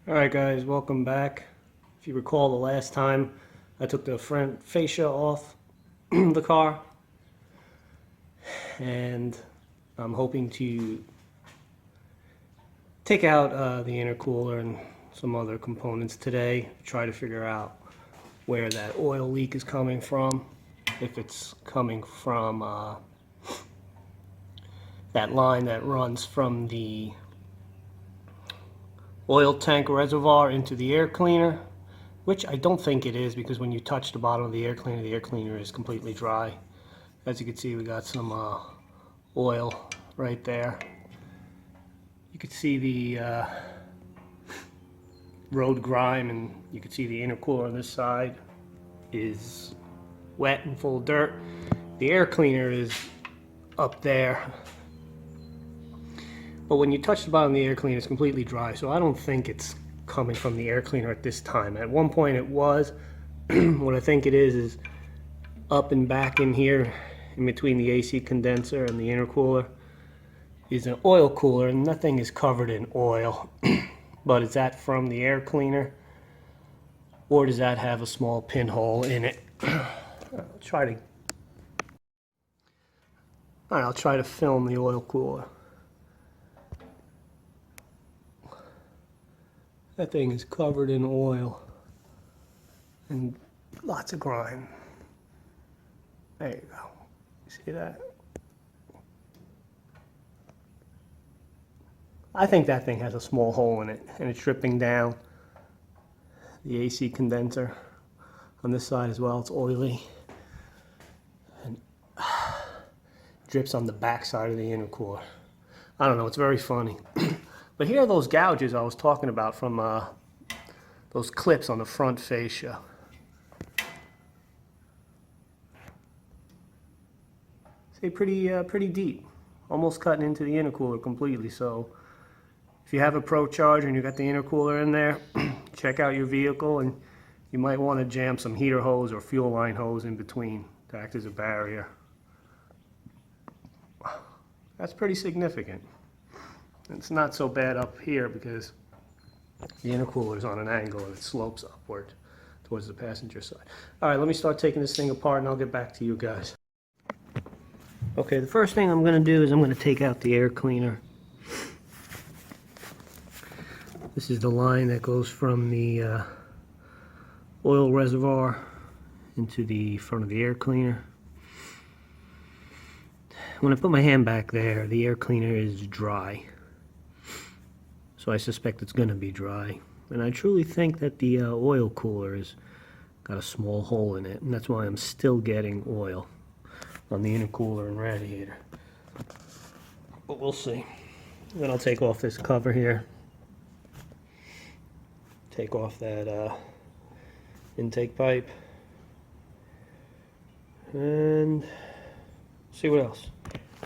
Alright guys, welcome back. If you recall the last time I took the front fascia off the car, and I'm hoping to take out the intercooler and some other components today, try to figure out where that oil leak is coming from, if it's coming from that line that runs from the oil tank reservoir into the air cleaner, which I don't think it is, because when you touch the bottom of the air cleaner is completely dry. As you can see, we got some oil right there. You can see the road grime, and you can see the intercooler on this side is wet and full of dirt. The air cleaner is up there, but when you touch the bottom of the air cleaner, it's completely dry, so I don't think it's coming from the air cleaner at this time. At one point it was. What I think it is up and back in here, in between the AC condenser and the intercooler, is an oil cooler, and nothing is covered in oil. But is that from the air cleaner, or does that have a small pinhole in it? I'll try to film the oil cooler. That thing is covered in oil and lots of grime. There you go. See that? I think that thing has a small hole in it, and it's dripping down the AC condenser on this side as well. It's oily, and drips on the back side of the intercooler. I don't know, it's very funny. But here are those gouges I was talking about from those clips on the front fascia. See, pretty deep, almost cutting into the intercooler completely. So if you have a Procharged and you got the intercooler in there, check out your vehicle, and you might want to jam some heater hose or fuel line hose in between to act as a barrier. That's pretty significant. It's not so bad up here because the intercooler is on an angle and it slopes upward towards the passenger side. Alright, let me start taking this thing apart and I'll get back to you guys. Okay, the first thing I'm going to do is I'm going to take out the air cleaner. This is the line that goes from the oil reservoir into the front of the air cleaner. When I put my hand back there, the air cleaner is dry. So I suspect it's going to be dry. And I truly think that the oil cooler has got a small hole in it, and that's why I'm still getting oil on the intercooler and radiator. But we'll see. Then I'll take off this cover here. Take off that intake pipe. And see what else.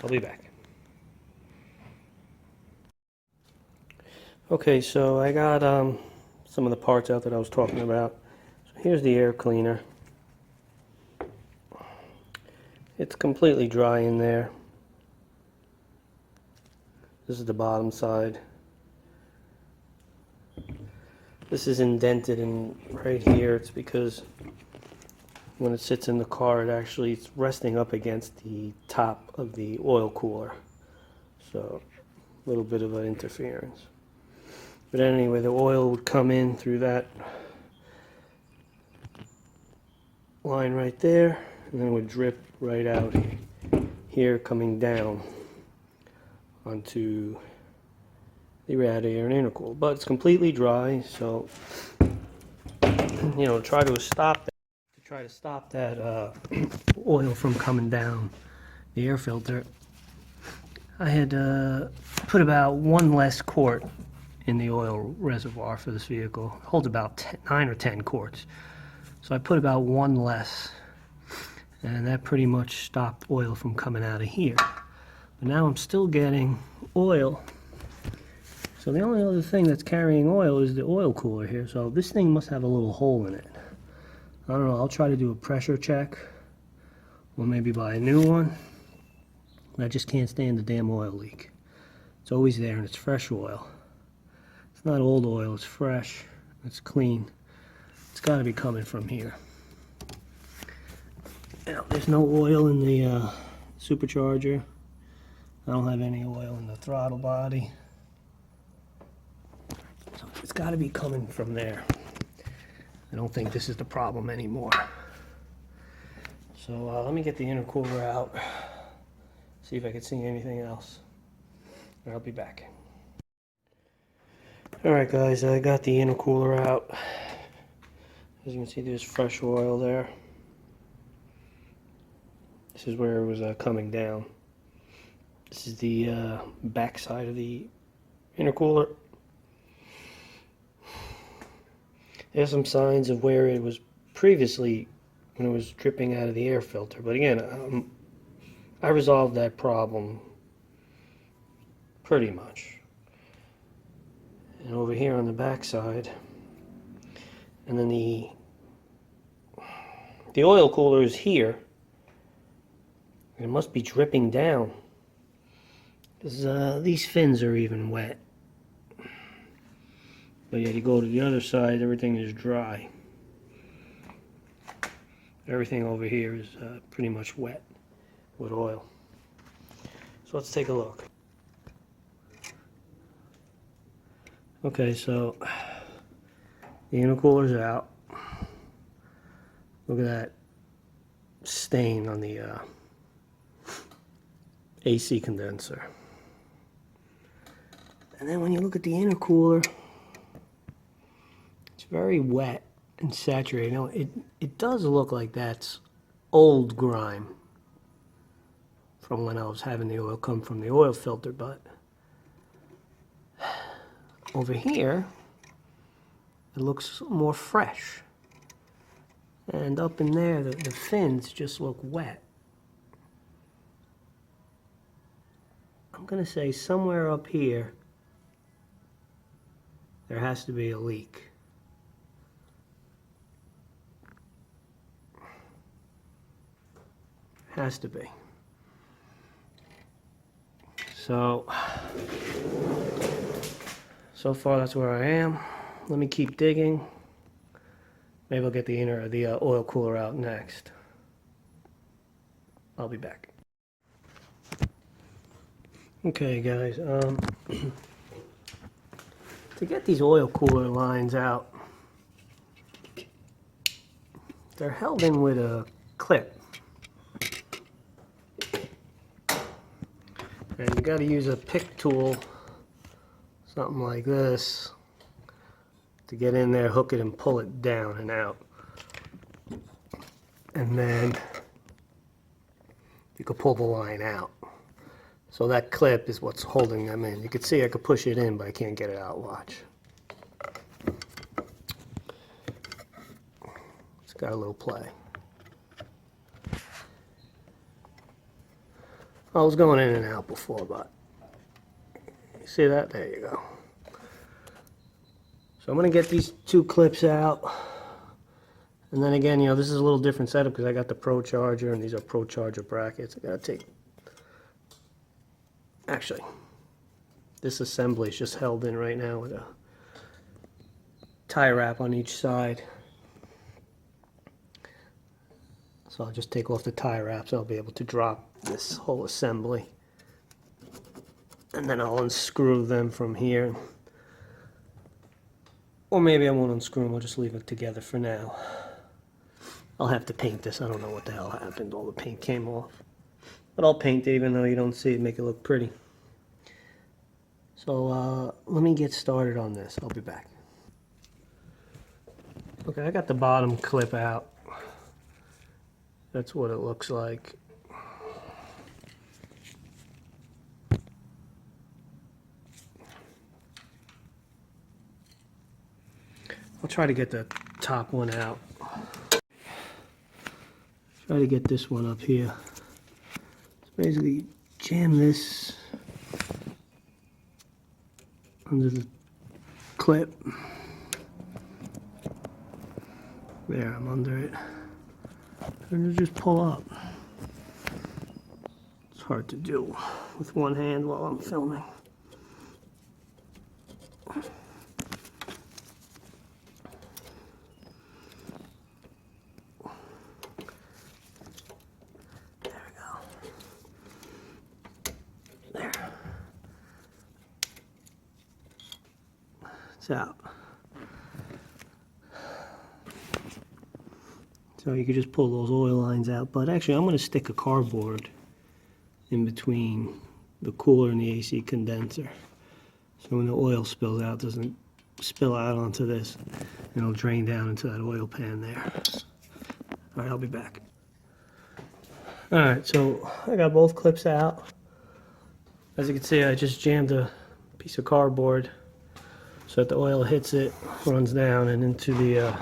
I'll be back. Okay, so I got some of the parts out that I was talking about. So here's the air cleaner. It's completely dry in there. This is the bottom side. This is indented, and right here it's because when it sits in the car, it's resting up against the top of the oil cooler. So a little bit of an interference. But anyway, the oil would come in through that line right there, and then it would drip right out here, coming down onto the radiator and intercooler. But it's completely dry, so to try to stop that oil from coming down the air filter, I had put about one less quart in the oil reservoir for this vehicle. It holds about 9 or 10 quarts. So I put about one less, and that pretty much stopped oil from coming out of here. But now I'm still getting oil. So the only other thing that's carrying oil is the oil cooler here. So this thing must have a little hole in it. I don't know, I'll try to do a pressure check, or maybe buy a new one. I just can't stand the damn oil leak. It's always there, and it's fresh oil. It's not old oil, it's fresh, it's clean. It's got to be coming from here. Now, there's no oil in the supercharger. I don't have any oil in the throttle body. So it's got to be coming from there. I don't think this is the problem anymore. So let me get the intercooler out, see if I can see anything else. I'll be back. Alright guys, I got the intercooler out. As you can see, there's fresh oil there. This is where it was coming down. This is the back side of the intercooler. There's some signs of where it was previously when it was dripping out of the air filter. But again, I resolved that problem pretty much. And over here on the back side, and then the oil cooler is here. It must be dripping down, because these fins are even wet. But yet you go to the other side, everything is dry. Everything over here is pretty much wet with oil. So let's take a look. Okay, so the intercooler's out. Look at that stain on the AC condenser. And then when you look at the intercooler, it's very wet and saturated. You know, it does look like that's old grime from when I was having the oil come from the oil filter, but over here it looks more fresh. And up in there, the fins just look wet. I'm going to say somewhere up here, there has to be a leak. Has to be. So far that's where I am. Let me keep digging. Maybe I'll get the oil cooler out next. I'll be back. Okay guys, to get these oil cooler lines out, they're held in with a clip. And you got to use a pick tool, something like this, to get in there, hook it, and pull it down and out. And then you could pull the line out. So that clip is what's holding them in. You can see I could push it in, but I can't get it out. Watch. It's got a little play. I was going in and out before, but you see that? There you go. So I'm going to get these two clips out. And then again, you know, this is a little different setup because I got the Procharger, and these are Procharger brackets. I got to take... Actually, this assembly is just held in right now with a tie wrap on each side. So I'll just take off the tie wraps. I'll be able to drop this whole assembly. And then I'll unscrew them from here. Or maybe I won't unscrew them, I'll just leave it together for now. I'll have to paint this. I don't know what the hell happened. All the paint came off. But I'll paint it even though you don't see it, make it look pretty. So let me get started on this. I'll be back. Okay, I got the bottom clip out. That's what it looks like. I'll try to get the top one out. Try to get this one up here. So basically jam this under the clip. There, I'm under it. And just pull up. It's hard to do with one hand while I'm filming. this out. So you could just pull those oil lines out, but actually I'm going to stick a cardboard in between the cooler and the AC condenser. So when the oil spills out, it doesn't spill out onto this, and it'll drain down into that oil pan there. All right, I'll be back. All right, so I got both clips out. As you can see, I just jammed a piece of cardboard so that the oil hits it, runs down and into the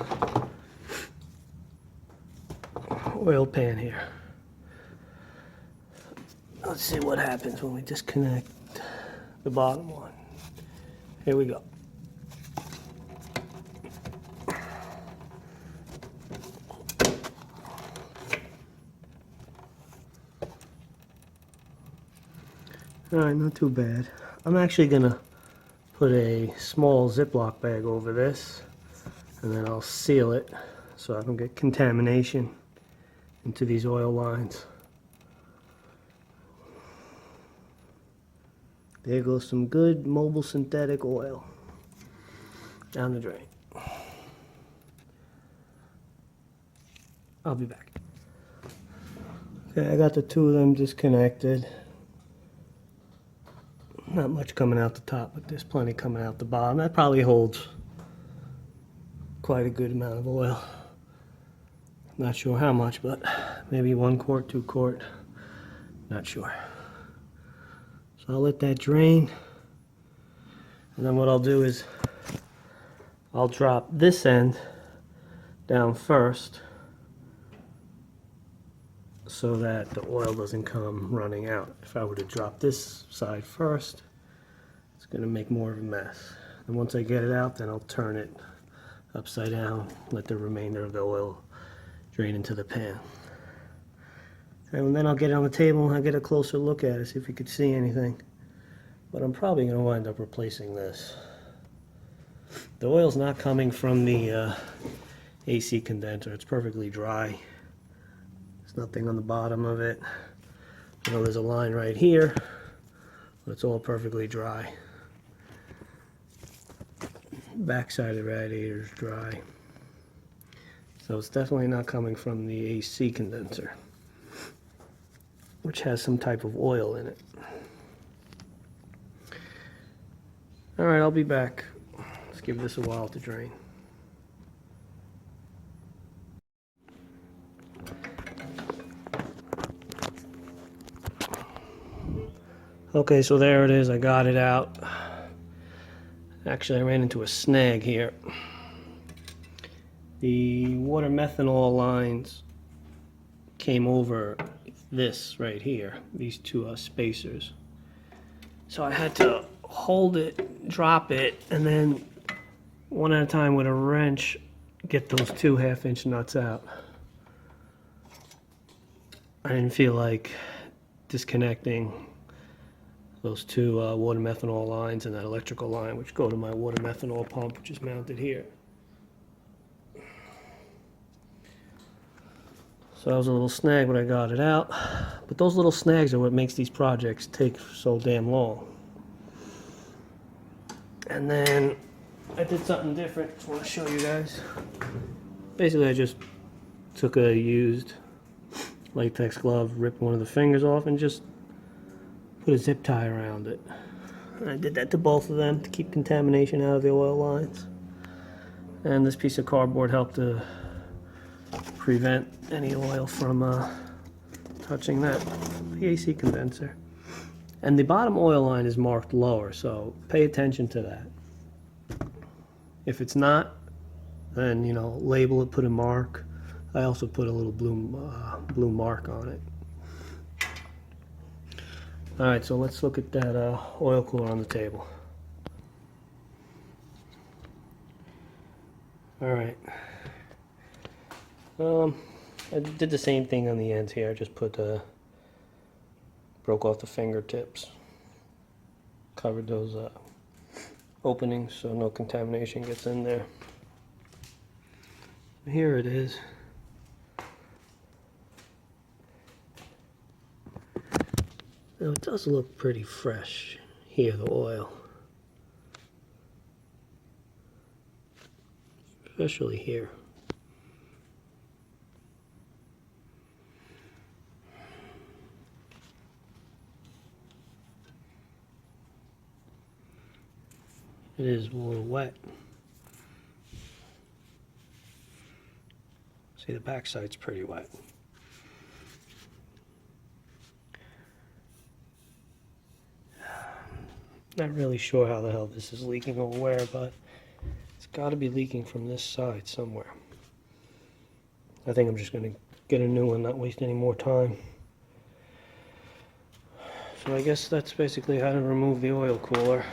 oil pan here. Let's see what happens when we disconnect the bottom one. Here we go. Alright, not too bad. I'm actually gonna put a small Ziploc bag over this, and then I'll seal it so I don't get contamination into these oil lines. There goes some good mobile synthetic oil down the drain. I'll be back. Okay, I got the two of them disconnected. Not much coming out the top, but there's plenty coming out the bottom. That probably holds quite a good amount of oil. Not sure how much, but maybe 1 quart, 2 quart. Not sure. So I'll let that drain. And then what I'll do is I'll drop this end down first so that the oil doesn't come running out. If I were to drop this side first, it's going to make more of a mess. And once I get it out, then I'll turn it upside down, let the remainder of the oil drain into the pan. And then I'll get it on the table and I'll get a closer look at it, see if you could see anything. But I'm probably going to wind up replacing this. The oil's not coming from the AC condenser. It's perfectly dry. There's nothing on the bottom of it. You know, there's a line right here, but it's all perfectly dry. Backside of the radiator is dry. So it's definitely not coming from the AC condenser, which has some type of oil in it. All right, I'll be back. Let's give this a while to drain. Okay, so there it is. I got it out. Actually, I ran into a snag here. The water methanol lines came over this right here, these two spacers. So I had to hold it, drop it, and then one at a time with a wrench get those 2 half-inch nuts out. I didn't feel like disconnecting those 2 water methanol lines and that electrical line, which go to my water methanol pump, which is mounted here. So that was a little snag, but I got it out. But those little snags are what makes these projects take so damn long. And then I did something different. Just want to show you guys. Basically, I just took a used latex glove, ripped one of the fingers off, and just put a zip tie around it. And I did that to both of them to keep contamination out of the oil lines. And this piece of cardboard helped to prevent any oil from touching the AC condenser. And the bottom oil line is marked lower, so pay attention to that. If it's not, then, you know, label it, put a mark. I also put a little blue mark on it. All right, so let's look at that oil cooler on the table. All right. I did the same thing on the ends here. I just put broke off the fingertips, covered those openings so no contamination gets in there. Here it is. Now it does look pretty fresh here, the oil. especially here. It is a little wet. See, the backside's pretty wet. Not really sure how the hell this is leaking or where, but it's got to be leaking from this side somewhere. I think I'm just going to get a new one, not waste any more time. So I guess that's basically how to remove the oil cooler.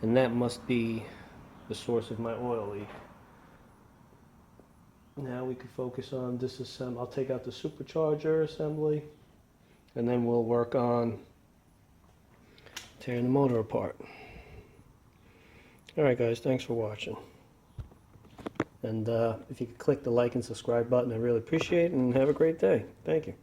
And that must be the source of my oil leak. Now we can focus on disassembly. I'll take out the supercharger assembly, and then we'll work on tearing the motor apart. Alright guys, thanks for watching. And if you could click the like and subscribe button, I really appreciate it, and have a great day. Thank you.